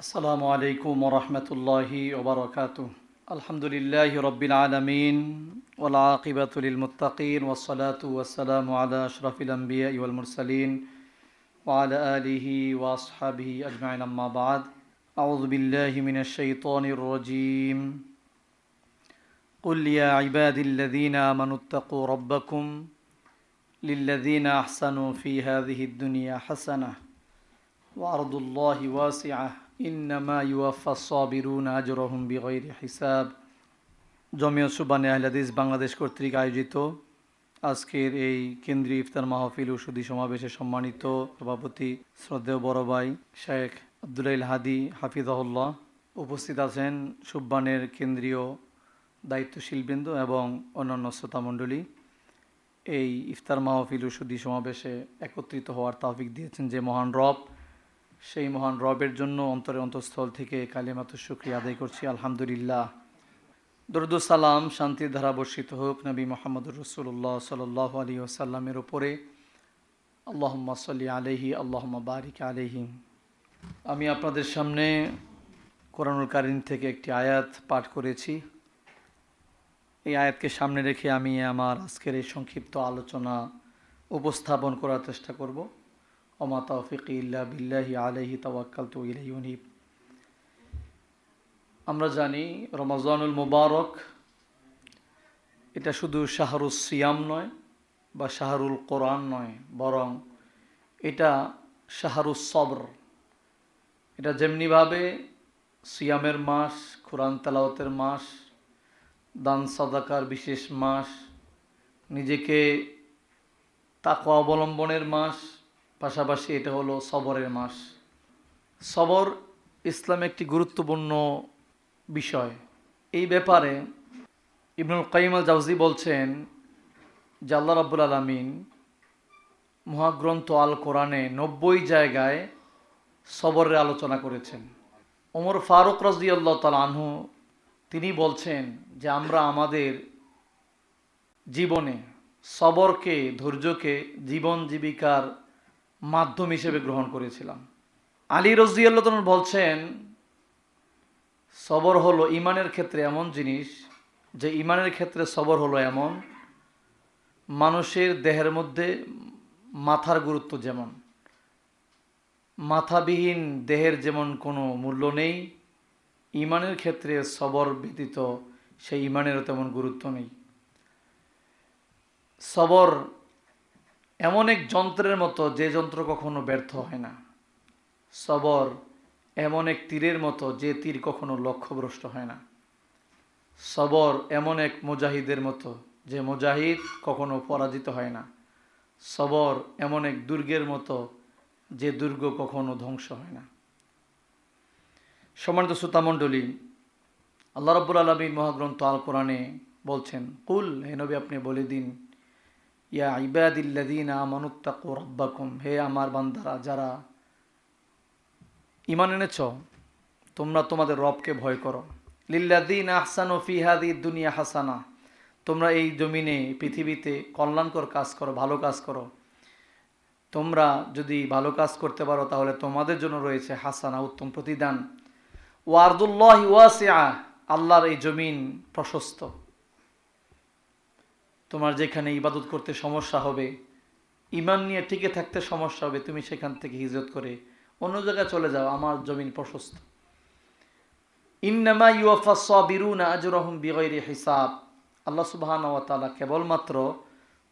আসসালামু আলাইকুম ওরহমতুল্লাহি ওবরাকাতুহ। আলহামদুলিল্লাহি রব্বিল আলামিন ওয়াল আকিবাতু লিল মুত্তাকিন ওয়াসসালাতু ওয়াসসালামু আলা আশরাফিল আমবিয়া ওয়াল মুরসালিন ওয়া আলা আলিহি ওয়া আসহাবিহি আজমাইন, আম্মা বা'দ। আউযু বিল্লাহি মিনাশ শাইতানির রাজীম। কুল ইয়া ইবাদিল্লাযীনা আমানুত্তাকু রাব্বাকুম লিল্লাযীনা আহসানু ফি হাযিহিদ দুনিয়া হাসানাহ ওয়া আরদুল্লাহি ওয়াসিআহ ইন্নামা ইউওয়াফফাস সাবিরুনা আজরাহুম বিগাইরি হিসাব। জমিয়ত সুবহানে আহলে হাদিস বাংলাদেশ কর্তৃক আয়োজিত আজকের এই কেন্দ্রীয় ইফতার মাহফিল ও সুধী সমাবেশে সম্মানিত সভাপতি শ্রদ্ধেয় বড় ভাই শেখ আব্দুল হাদী হাফিজাহুল্লাহ, উপস্থিত আছেন সুবহানের কেন্দ্রীয় দায়িত্বশীলবৃন্দ এবং অন্যান্য শ্রোতামণ্ডলী। এই ইফতার মাহফিল ও সুধী সমাবেশে একত্রিত হওয়ার তৌফিক দিয়েছেন যে মহান রব, সেই মহান রবের জন্য অন্তরের অন্তঃস্থল থেকে কালিমাতুশ শুকরিয়া আদায় করছি, আলহামদুলিল্লাহ। দরুদ ও সালাম শান্তির ধারা বর্ষিত হোক নবী মুহাম্মদুর রাসূলুল্লাহ সাল্লাল্লাহু আলাইহি ওয়াসাল্লামের উপরে। আল্লাহুম্মা সাল্লি আলাইহি আল্লাহুম্মা বারিক আলাইহি। আমি আপনাদের সামনে কোরআনুল কারীম থেকে একটি আয়াত পাঠ করেছি। এই আয়াতকে সামনে রেখে আমি আমার আজকের এই সংক্ষিপ্ত আলোচনা উপস্থাপন করার চেষ্টা করব। ওমা তাওফিকি ইল্লা বিল্লাহি আলাইহি তাওয়াক্কালতু ওয়া ইলাইহি উনীব। আমরা জানি রমাজানুল মুবারক এটা শুধু শাহরুস সিয়াম নয় বা শাহরুল কোরআন নয়, বরং এটা শাহরুস সবর। এটা যেমনিভাবে সিয়ামের মাস, কোরআন তেলাওয়াতের মাস, দান সাদাকার বিশেষ মাস, নিজেকে তাকওয়া অবলম্বনের মাস, পাশাপাশি এটা হলো সবরের মাস। সবর ইসলামে একটি গুরুত্বপূর্ণ বিষয়। এই ব্যাপারে ইবনুল কাইয়িম আল জাওজি বলছেন যে আল্লাহ রাব্বুল আলামিন মহাগ্রন্থ আল কোরআনে 90 জায়গায় সবরের আলোচনা করেছেন। ওমর ফারুক রাদিয়াল্লাহু তাআলা আনহু তিনি বলছেন যে আমরা আমাদের জীবনে সবরকে, ধৈর্যকে জীবন জীবিকার মাধ্যম হিসেবে গ্রহণ করেছিলাম। আলী রাদিয়াল্লাহু তাআলা বলছেন সবর হলো ইমানের ক্ষেত্রে এমন জিনিস যে ইমানের ক্ষেত্রে সবর হলো এমন, মানুষের দেহের মধ্যে মাথার গুরুত্ব যেমন, মাথাবিহীন দেহের যেমন কোনো মূল্য নেই, ইমানের ক্ষেত্রে সবর ব্যতীত সেই ইমানেরও তেমন গুরুত্ব নেই। সবর এমন এক যন্ত্রের মতো যে যন্ত্র কখনো ব্যর্থ হয় না। সবর এমন এক তীরের মতো যে তীর কখনো লক্ষ্যভ্রষ্ট হয় না। সবর এমন এক মুজাহিদের মতো যে মুজাহিদ কখনো পরাজিত হয় না। সবর এমন এক দুর্গের মতো যে দুর্গ কখনো ধ্বংস হয় না। সম্মানিত শ্রোতামণ্ডলী, আল্লাহ রাব্বুল আলামিন মহাগ্রন্থ আল কোরআনে বলছেন, কুল, হে নবী আপনি বলে দিন, ইয়া ইবাদিল্লাযীনা আমানুত্তাকু রাব্বাকুম, হে আমার বান্দারা যারা ঈমান এনেছ, তোমরা তোমাদের রবকে ভয় করো। লিল্লাযীনা আহসানু ফি হাযিহিদ দুনিয়া হাসানা, তোমরা এই জমিনে পৃথিবীতে কল্যাণকর কাজ করো, ভালো কাজ করো। তোমরা যদি ভালো কাজ করতে পারো তাহলে তোমাদের জন্য রয়েছে হাসানা, উত্তম প্রতিদান। ওয়া আরদুল্লাহি ওয়াসিআ, আল্লাহর এই জমিন প্রশস্ত। তোমার যেখানে ইবাদত করতে সমস্যা হবে, ঈমান নিয়ে টিকে থাকতে সমস্যা হবে, তুমি সেখান থেকে হিজরত করে অন্য জায়গায় চলে যাও, আমার জমিন প্রশস্ত। ইন্নামা ইউওয়াফাস সাবিরুনা আজরাহুম বিগাইরি হিসাব, আল্লাহ সুবহানাহু ওয়া তাআলা কেবলমাত্র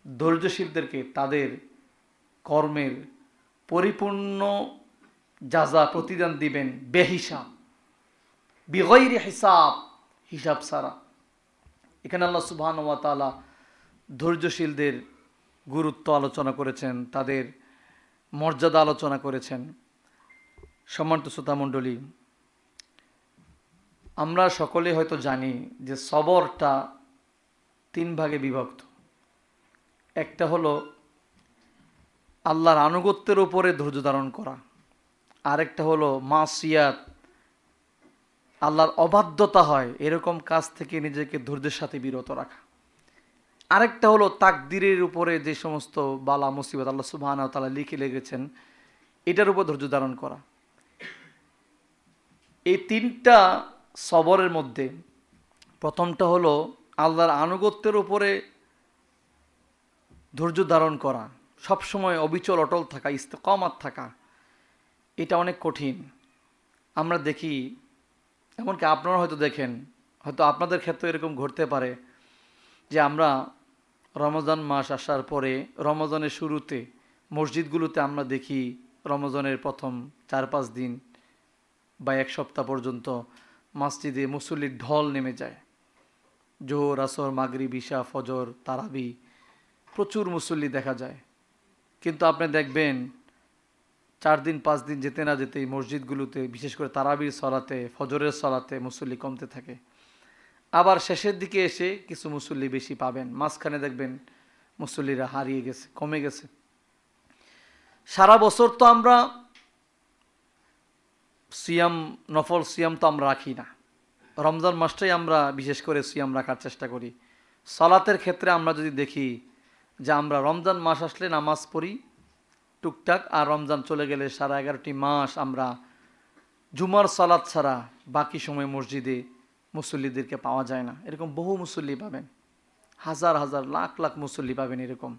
ধৈর্যশীলদেরকে তাদের কর্মের পরিপূর্ণ জাযা প্রতিদান দিবেন বেহিসাব, বিগাইরি হিসাব, হিসাব ছাড়া। এখানে আল্লাহ সুবহানাহু ওয়া তাআলা ধৈর্যশীলদের গুরুত্ব আলোচনা করেছেন, তাদের মর্যাদা আলোচনা করেছেন। সম্মানিত শ্রোতামণ্ডলী, আমরা সকলে হয়তো জানি যে সবরটা 3 ভাগে বিভক্ত। একটা হলো আল্লাহর আনুগত্যের উপরে ধৈর্য ধারণ করা, আরেকটা হলো মাসিয়াত, আল্লাহর অবাধ্যতা হয় এরকম কাজ থেকে নিজেকে ধৈর্যের সাথে বিরত রাখা, আরেকটা হলো তাকদিরের উপরে যে সমস্ত বালা মুসিবত আল্লাহ সুবহানাহু ওয়া তাআলা লিখে লেগেছেন এটার উপর ধৈর্য ধারণ করা। এই তিনটা সবরের মধ্যে প্রথমটা হলো আল্লাহর আনুগত্যের উপরে ধৈর্য ধারণ করা, সবসময় অবিচল অটল থাকা, ইস্তেকামাত থাকা। এটা অনেক কঠিন। আমরা দেখি, এমনকি আপনারা হয়তো দেখেন, হয়তো আপনাদের ক্ষেত্রে এরকম ঘটতে পারে যে আমরা রমজান মাস আসার পরে রমজানের শুরুতে মসজিদগুলোতে আমরা দেখি রমজানের প্রথম 4-5 দিন বা এক সপ্তাহ পর্যন্ত মসজিদে মুসল্লির ঢল নেমে যায়। জোহর, আসর, মাগরিব, ইশা, ফজর, তারাবি, প্রচুর মুসল্লি দেখা যায়। কিন্তু আপনি দেখবেন 4 দিন 5 দিন যেতে না যেতেই মসজিদগুলোতে, বিশেষ করে তারাবির সলাতে, ফজরের সলাতে মুসল্লি কমতে থাকে। আবার শেষের দিকে এসে কিছু মুসল্লি বেশি পাবেন, মাঝখানে দেখবেন মুসল্লিরা হারিয়ে গেছে, কমে গেছে। সারা বছর তো আমরা সিয়াম, নফল সিয়াম তো আমরা রাখি না। রমজান মাসটাই আমরা বিশেষ করে সিয়াম রাখার চেষ্টা করি। সালাতের ক্ষেত্রে আমরা যদি দেখি যে আমরা রমজান মাস আসলে নামাজ পড়ি টুকটাক, আর রমজান চলে গেলে সারা 11টি মাস আমরা জুমার সালাত ছাড়া বাকি সময় মসজিদে মুসল্লিদেরকে পাওয়া যায় না। এরকম বহু মুসল্লি পাবেন, হাজার হাজার লাখ লাখ মুসল্লি পাবেন এরকম।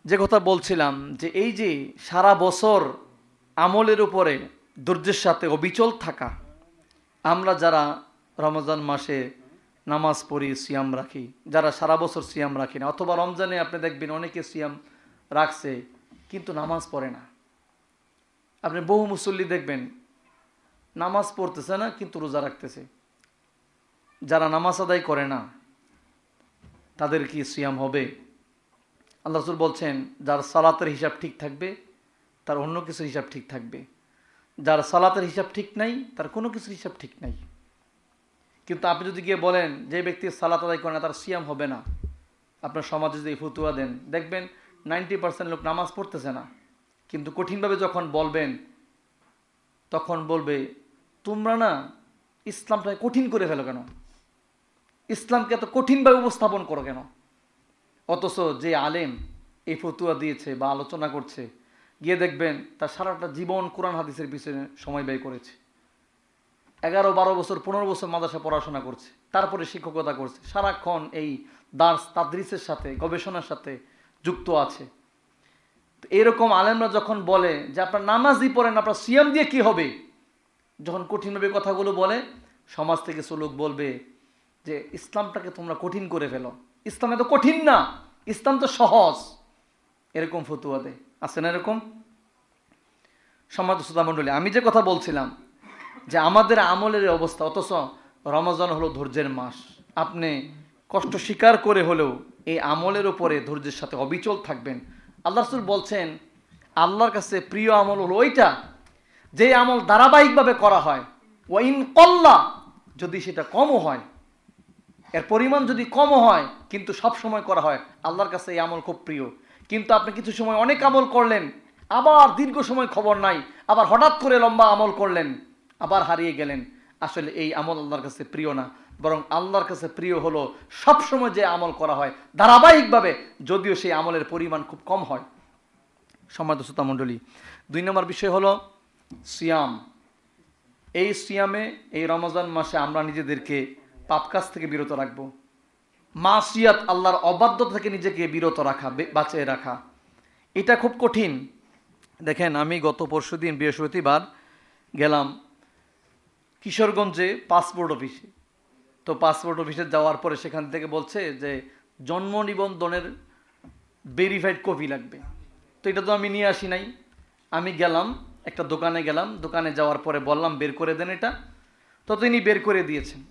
যে কথা বলছিলাম যে এই যে সারা বছর আমলের উপরে ধৈর্যের সাথে অবিচল থাকা, আমরা যারা রমজান মাসে নামাজ পড়ি, সিয়াম রাখি, যারা সারা বছর সিয়াম রাখি না, অথবা রমজানে আপনি দেখবেন অনেকে সিয়াম রাখছে কিন্তু নামাজ পড়ে না। আপনি বহু মুসল্লি দেখবেন নামাজ পড়তেছে না কিন্তু রোজা রাখতেছে। যারা নামাজ আদায় করে না তাদের কি সিয়াম হবে? আল্লাহ রাসূল বলছেন, যার সালাতের হিসাব ঠিক থাকবে তার অন্য কিছুর হিসাব ঠিক থাকবে, যার সালাতের হিসাব ঠিক নাই তার কোনো কিছুর হিসাব ঠিক নাই। কিন্তু আপনি যদি গিয়ে বলেন যে ব্যক্তি সালাত আদায় করে না তার সিয়াম হবে না, আপনার সমাজে যদি ফতুয়া দেন, দেখবেন 90% লোক নামাজ পড়তেছে না। কিন্তু কঠিনভাবে যখন বলবেন তখন বলবে, তোমরা না ইসলামটাকে কঠিন করে ফেলো কেন, ইসলামকে এত কঠিনভাবে উপস্থাপন করো কেন? অথচ যে আলেম এই ফতুয়া দিয়েছে বা আলোচনা করছে, গিয়ে দেখবেন তার সারাটা জীবন কোরআন হাদিসের পিছনে সময় ব্যয় করেছে। 11-12 বছর 15 বছর মাদ্রাসা পড়াশোনা করছে, তারপরে শিক্ষকতা করছে, সারাক্ষণ এই দার্স তাদরিসের সাথে, গবেষণার সাথে যুক্ত আছে। তো এরকম আলেমরা যখন বলে যে আপনার নামাজই পড়েন, আপনার সিয়াম দিয়ে কি হবে, যখন কঠিনভাবে কথাগুলো বলে, সমাজ থেকে লোক বলবে যে ইসলামটাকে তোমরা কঠিন করে ফেলো, ইসলাম এত কঠিন না, ইসলাম তো সহজ। এরকম ফতুয়া দেয়, আছে না এরকম? সম্মানিত শ্রোতা মণ্ডলী, আমি যে কথা বলছিলাম যে আমাদের আমলের অবস্থা, অথচ রমজান হলো ধৈর্যের মাস। আপনি কষ্ট স্বীকার করে হলেও এই আমলের উপরে ধৈর্যের সাথে অবিচল থাকবেন। আল্লাহ রাসূল বলছেন, আল্লাহর কাছে প্রিয় আমল হলো ওইটা যে আমল ধারাবাহিকভাবে করা হয়। ওয়াইন কল্লা, যদি সেটা কমও হয়, এর পরিমাণ যদি কমও হয় কিন্তু সব সময় করা হয়, আল্লাহর কাছে এই আমল খুব প্রিয়। কিন্তু আপনি কিছু সময় অনেক আমল করলেন, আবার দীর্ঘ সময় খবর নাই, আবার হঠাৎ করে লম্বা আমল করলেন, আবার হারিয়ে গেলেন, আসলে এই আমল আল্লাহর কাছে প্রিয় না। বরং আল্লাহর কাছে প্রিয় হলো সবসময় যে আমল করা হয় ধারাবাহিকভাবে, যদিও সেই আমলের পরিমাণ খুব কম হয়। সম্মানিত শ্রোতা মণ্ডলী, 2 নম্বর বিষয় হলো সিয়াম। এই সিয়ামে, এই রমজান মাসে আমরা নিজেদেরকে পাপ কাজ থেকে বিরত রাখব, মাসিয়াত, আল্লাহর অবাধ্যতা থেকে নিজেকে বিরত রাখা, বাঁচিয়ে রাখা। এটা খুব কঠিন। দেখেন, আমি গত পরশুদিন বৃহস্পতিবার গেলাম কিশোরগঞ্জে পাসপোর্ট অফিসে। তো পাসপোর্ট অফিসে যাওয়ার পরে সেখান থেকে বলছে যে জন্ম নিবন্ধনের ভেরিফাইড কপি লাগবে। তো এটা তো আমি নিয়ে আসি নাই। আমি গেলাম, একটা দোকানে গেলাম, দোকানে যাওয়ার পরে বললাম বের করে দেন এটা, তো তিনি বের করে দিয়েছেন।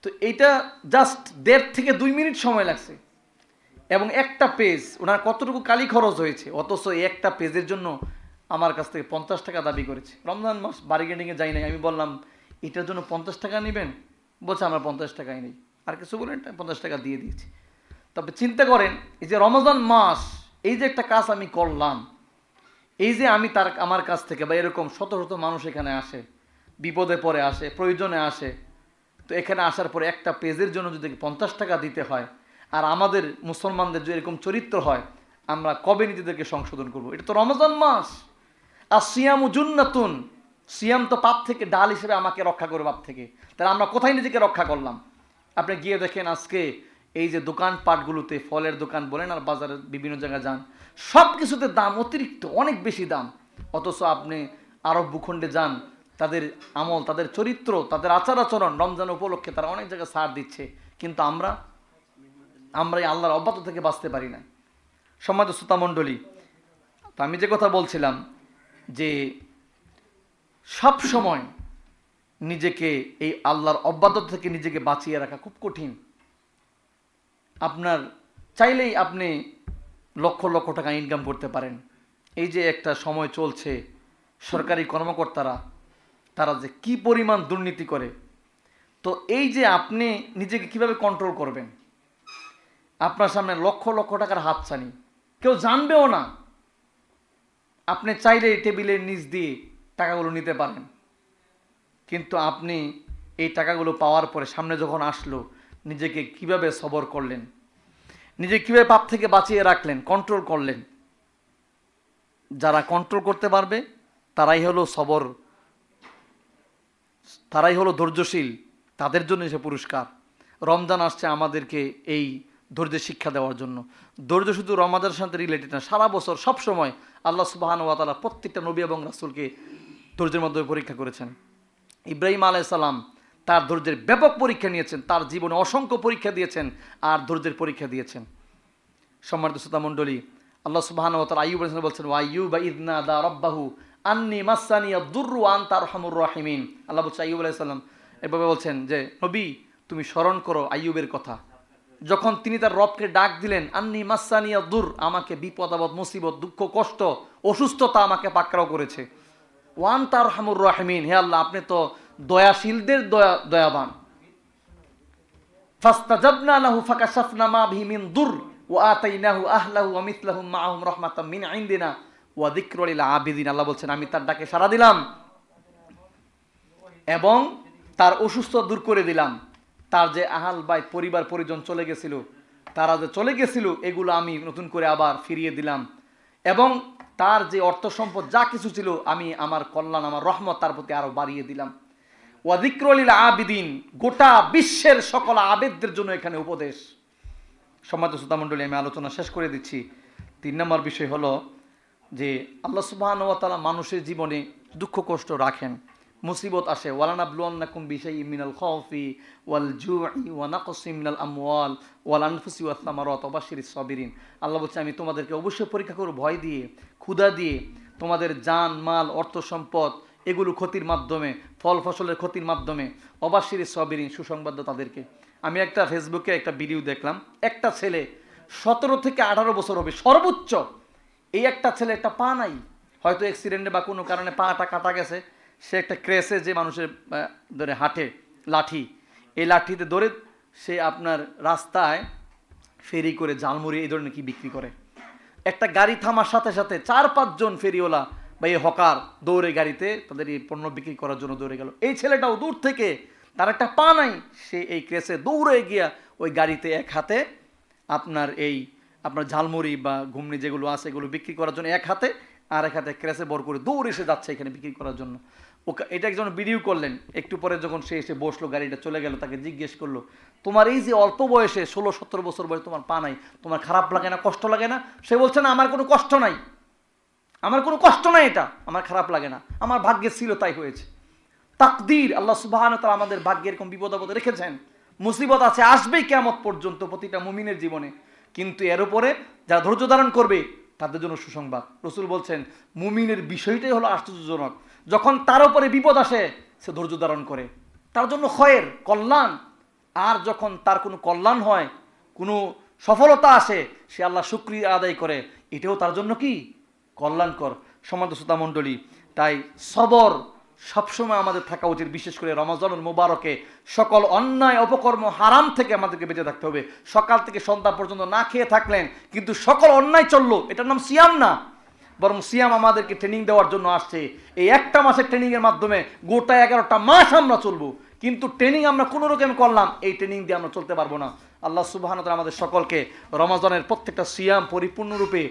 তো এইটা জাস্ট 1.5 থেকে 2 মিনিট সময় লাগছে, এবং একটা পেজ, ওনার কতটুকু কালি খরচ হয়েছে, অথচ এই একটা পেজের জন্য আমার কাছ থেকে 50 টাকা দাবি করেছে। রমজান মাস, বার্গেনিংয়ে যাই নাই। আমি বললাম এটার জন্য 50 টাকা নেবেন? বলছে আমরা 50 টাকাই নেই। আর কিছু বলেন, 50 টাকা দিয়ে দিয়েছি। তবে চিন্তা করেন, এই যে রমজান মাস, এই যে একটা কাজ আমি করলাম, এই যে আমি আমার কাছ থেকে, বা এরকম শত শত মানুষ এখানে আসে, বিপদে পড়ে আসে, প্রয়োজনে আসে, তো এখানে আসার পরে একটা পেজের জন্য যদি 50 টাকা দিতে হয়, আর আমাদের মুসলমানদের যদি এরকম চরিত্র হয়, আমরা কবে নিজেদেরকে সংশোধন করব? এটা তো রমজান মাস। আর সিয়ামু জুন্নাতুন, সিয়াম তো পাপ থেকে ডাল হিসেবে আমাকে রক্ষা করে পাপ থেকে। তাহলে আমরা কোথায় নিজেকে রক্ষা করলাম? আপনি গিয়ে দেখেন আজকে এই যে দোকানপাটগুলোতে, ফলের দোকান বলেন আর বাজারের বিভিন্ন জায়গায় যান, সব কিছুতে দাম অতিরিক্ত, অনেক বেশি দাম। অথচ আপনি আরব ভূখণ্ডে যান, তাদের আমল, তাদের চরিত্র, তাদের আচার আচরণ রমজান উপলক্ষে তারা অনেক জায়গায় ছাড় দিচ্ছে, কিন্তু আমরা এই আল্লাহর অব্যাহত থেকে বাঁচতে পারি না। সম্মানিত শ্রোতা মণ্ডলী, তো আমি যে কথা বলছিলাম যে সব সময় নিজেকে এই আল্লাহর অব্যাহত থেকে নিজেকে বাঁচিয়ে রাখা খুব কঠিন। আপনার চাইলেই আপনি লক্ষ লক্ষ টাকা ইনকাম করতে পারেন। এই যে একটা সময় চলছে, সরকারি কর্মকর্তারা তারা যে কি পরিমাণ দুর্নীতি করে, তো এই যে আপনি নিজেকে কিভাবে কন্ট্রোল করবেন? আপনার সামনে লক্ষ লক্ষ টাকার হাতছানি, কেউ জানবেও না। আপনি চাইলে টেবিলের নিচ দিয়ে টাকাগুলো নিতে পারেন, কিন্তু আপনি এই টাকাগুলো পাওয়ার পরে সামনে যখন আসলো, নিজেকে কিভাবে সবর করলেন, নিজে কিভাবে পাপ থেকে বাঁচিয়ে রাখলেন, কন্ট্রোল করলেন? যারা কন্ট্রোল করতে পারবে তারাই হলো সবর, তারাই হলো ধৈর্যশীল, তাদের জন্য সে পুরস্কার। রমজান আসছে আমাদেরকে এই ধৈর্যের শিক্ষা দেওয়ার জন্য। ধৈর্য শুধু রমজানের সাথে রিলেটেড না, সারা বছর সব সময় আল্লাহ সুবহানাহু ওয়া তাআলা প্রত্যেকটা নবী এবং রাসূলকে ধৈর্যের মাধ্যমে পরীক্ষা করেছেন। ইব্রাহিম আলাইহিস সালাম তার ধৈর্যের ব্যাপক পরীক্ষা নিয়েছেন, তার জীবনে অসংখ্য পরীক্ষা দিয়েছেন আর ধৈর্যের পরীক্ষা দিয়েছেন। সম্মানিত শ্রোতা মণ্ডলী, আল্লাহ সুবহানাহু ওয়া তাআলা আইয়ুব আলাইহিস সালাম বলছেন, ওয়া আইয়ুবা ইয নাদা রাব্বাহু আন্নী মাসসানিয়াদ দুররু ওয়া আনতা আরহামুর রাহিমিন। আল্লাহ বলছেন আইয়ুব আলাইহিস সালাম এভাবে বলছেন যে, নবী তুমি স্মরণ করো আইয়ুবের কথা, যখন তিনি তার রবকে ডাক দিলেন, আন্নী মাসসানিয়াদ দুর, আমাকে বিপদ আপদ মুসিবত দুঃখ কষ্ট অসুস্থতা আমাকে পাকড়াও করেছে, ওয়া আনতা আরহামুর রাহিমিন, হে আল্লাহ আপনি তো দয়াশীলদের দয়াবান। ফাস্তাজাবনা লাহু ফাকাশাফনা মা বিহি মিন দুর ওয়া আতাইনাহু আহলাহু ওয়া মিথলাহুম মাআহুম রাহমাতাম মিন ইনদিনা ওয়া যিকরা লিল আবিদিন। আল্লাহ বলছেন আমি তার ডাকে সাড়া দিলাম এবং তার অসুস্থতা দূর করে দিলাম। তার যে আহাল বাইত পরিবার পরিজন চলে গেছিল, তারা যে চলে গেছিল, এগুলো আমি নতুন করে আবার ফিরিয়ে দিলাম এবং তার যে অর্থ সম্পদ যা কিছু ছিল, আমি আমার কল্যাণ, আমার রহমত তার প্রতি আরো বাড়িয়ে দিলাম। ওয়া যিকরা লিল আবিদিন, গোটা বিশ্বের সকল আবেদদের জন্য এখানে উপদেশ। সম্মানিত শ্রোতা মণ্ডলী, আমি আলোচনা শেষ করে দিচ্ছি। 3 নম্বর বিষয় হলো যে আল্লাহ সুবহানাহু ওয়া তাআলা মানুষের জীবনে দুঃখ কষ্ট রাখেন, মুসিবত আসে। ওয়ালানাবলুওয়ান্নাকুম বিশাইইম মিনাল খাউফি ওয়াল জুই ওয়া নাকসিম মিনাল আমওয়াল ওয়াল আনফুসি ওয়াস সামারাত ওয়া বাশশিরিস সাবিরিন। আল্লাহ বলছে আমি তোমাদেরকে অবশ্যই পরীক্ষা করব, ভয় দিয়ে, ক্ষুধা দিয়ে, তোমাদের জান মাল অর্থ সম্পদ এগুলো ক্ষতির মাধ্যমে, ফল ফসলের ক্ষতির মাধ্যমে। অবাশশিরিস সাবিরিন, সুসংবাদ তাদেরকে। আমি একটা ফেসবুকে একটা ভিডিও দেখলাম, একটা ছেলে 17 থেকে 18 বছর হবে সর্বোচ্চ, এই একটা ছেলে একটা পা নাই, হয়তো অ্যাক্সিডেন্টে বা কোনো কারণে পাটা কাটা গেছে, সে একটা ক্রেসে যে মানুষের ধরে হাঁটে লাঠি, এই লাঠিতে ধরে সে আপনার রাস্তায় ফেরি করে ঝালমুড়ি এই ধরনের কি বিক্রি করে। একটা গাড়ি থামার সাথে সাথে 4-5 জন ফেরিওয়ালা বা এই হকার দৌড়ে গাড়িতে তাদের এই পণ্য বিক্রি করার জন্য দৌড়ে গেল। এই ছেলেটাও দূর থেকে, তার একটা পা নাই, সে এই ক্রেসে দৌড়ে গিয়া ওই গাড়িতে এক হাতে আপনার ঝালমুড়ি বা ঘুমনি যেগুলো আছে এগুলো বিক্রি করার জন্য এক হাতে, আর এক হাতে ক্রেসে বর করে দৌড়ে এসে যাচ্ছে এখানে বিক্রি করার জন্য। এটা একজন ভিডিও করলেন। একটু পরে যখন সে এসে বসলো, গাড়িটা চলে গেল, তাকে জিজ্ঞেস করলো, তোমার এই যে অল্প বয়সে 16-17 বছর বয়সে তোমার পা নাই, তোমার খারাপ লাগে না, কষ্ট লাগে না? সে বলছে না, আমার কোনো কষ্ট নাই, আমার কোনো কষ্ট নাই, এটা আমার খারাপ লাগে না, আমার ভাগ্যে ছিল তাই হয়েছে। তাকদীর, আল্লাহ সুবহানাহু ওয়া তাআলা আমাদের ভাগ্যে এরকম বিপদ আপদ রেখেছেন, মুসিবত আছে, আসবেই কিয়ামত পর্যন্ত প্রতিটা মুমিনের জীবনে, কিন্তু এর উপরে যারা ধৈর্য ধারণ করবে তাদের জন্য সুসংবাদ। রাসূল বলছেন মুমিনের বিষয়টাই হলো আশ্চর্যজনক, যখন তার উপরে বিপদ আসে সে ধৈর্য ধারণ করে, তার জন্য খয়ের, কল্যাণ। আর যখন তার কোনো কল্যাণ হয়, কোনো সফলতা আসে, সে আল্লাহ শুকরিয়া আদায় করে, এটাও তার জন্য কি কল্যাণকর। সম্মানিত শ্রোতা মণ্ডলী, তাই সবর সবসময় আমাদের থাকা উচিত, বিশেষ করে রমজানুল মুবারকে সকল অন্যায় অপকর্ম হারাম থেকে আমাদেরকে বেঁচে থাকতে হবে। সকাল থেকে সন্ধ্যা পর্যন্ত না খেয়ে থাকলেন কিন্তু সকল অন্যায় চললো, এটার নাম সিয়াম না, বরং সিয়াম আমাদেরকে ট্রেনিং দেওয়ার জন্য আসছে। এই একটা মাসের ট্রেনিংয়ের মাধ্যমে গোটা 11টা মাস আমরা চলবো, কিন্তু ট্রেনিং আমরা কোনো রকম করলাম, এই ট্রেনিং দিয়ে আমরা চলতে পারবো না। আল্লাহ সুবহানাহু ওয়া তাআলা আমাদের সকলকে রমজানের প্রত্যেকটা সিয়াম পরিপূর্ণরূপে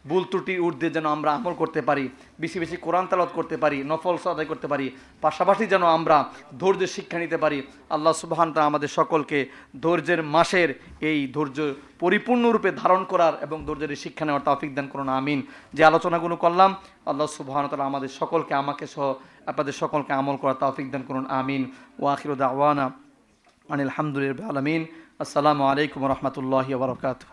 ভুল ত্রুটির ঊর্ধ্বে যেন আমরা আমল করতে পারি, বেশি বেশি কোরআন তেলাওয়াত করতে পারি, নফল আদায় করতে পারি, পাশাপাশি যেন আমরা ধৈর্যের শিক্ষা নিতে পারি। আল্লাহ সুবহান তাআলা আমাদের সকলকে ধৈর্যের মাসের এই ধৈর্য পরিপূর্ণরূপে ধারণ করার এবং ধৈর্যের শিক্ষা নেওয়ার তৌফিক দান করুন, আমিন। যে আলোচনাগুলো করলাম আল্লাহ সুবহান তাআলা আমাদের সকলকে, আমাকে সহ আপনাদের সকলকে আমল করার তৌফিক দান করুন, আমিন। ওয়া আখিরু দাওয়ানা আনিল হামদুলিল্লাহি রাব্বিল আলামিন। আসসালামু আলাইকুম ওয়া রাহমাতুল্লাহি ওয়া বারাকাতুহু।